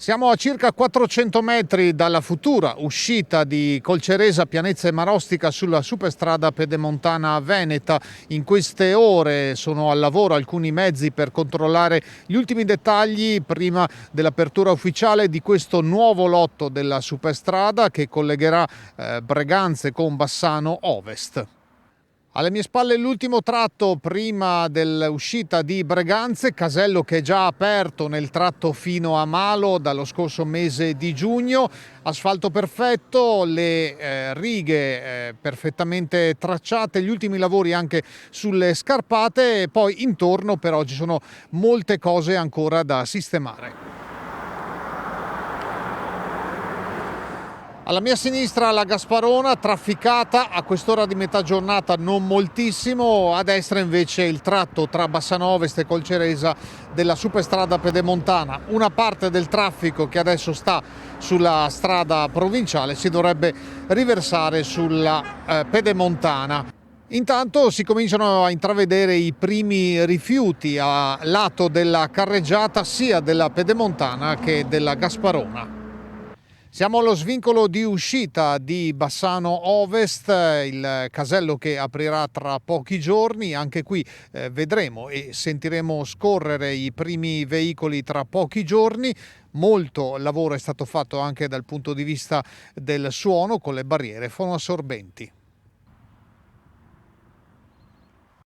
Siamo a circa 400 metri dalla futura uscita di Colceresa, Pianezza e Marostica sulla superstrada pedemontana veneta. In queste ore sono al lavoro alcuni mezzi per controllare gli ultimi dettagli prima dell'apertura ufficiale di questo nuovo lotto della superstrada che collegherà Breganze con Bassano Ovest. Alle mie spalle l'ultimo tratto prima dell'uscita di Breganze, casello che è già aperto nel tratto fino a Malo dallo scorso mese di giugno. Asfalto perfetto, le righe perfettamente tracciate, gli ultimi lavori anche sulle scarpate e poi intorno però ci sono molte cose ancora da sistemare. Alla mia sinistra la Gasparona, trafficata, a quest'ora di metà giornata non moltissimo, a destra invece il tratto tra Bassano Ovest e Colceresa della superstrada pedemontana. Una parte del traffico che adesso sta sulla strada provinciale si dovrebbe riversare sulla pedemontana. Intanto si cominciano a intravedere i primi rifiuti a lato della carreggiata sia della pedemontana che della Gasparona. Siamo allo svincolo di uscita di Bassano Ovest, il casello che aprirà tra pochi giorni. Anche qui vedremo e sentiremo scorrere i primi veicoli tra pochi giorni. Molto lavoro è stato fatto anche dal punto di vista del suono con le barriere fonoassorbenti.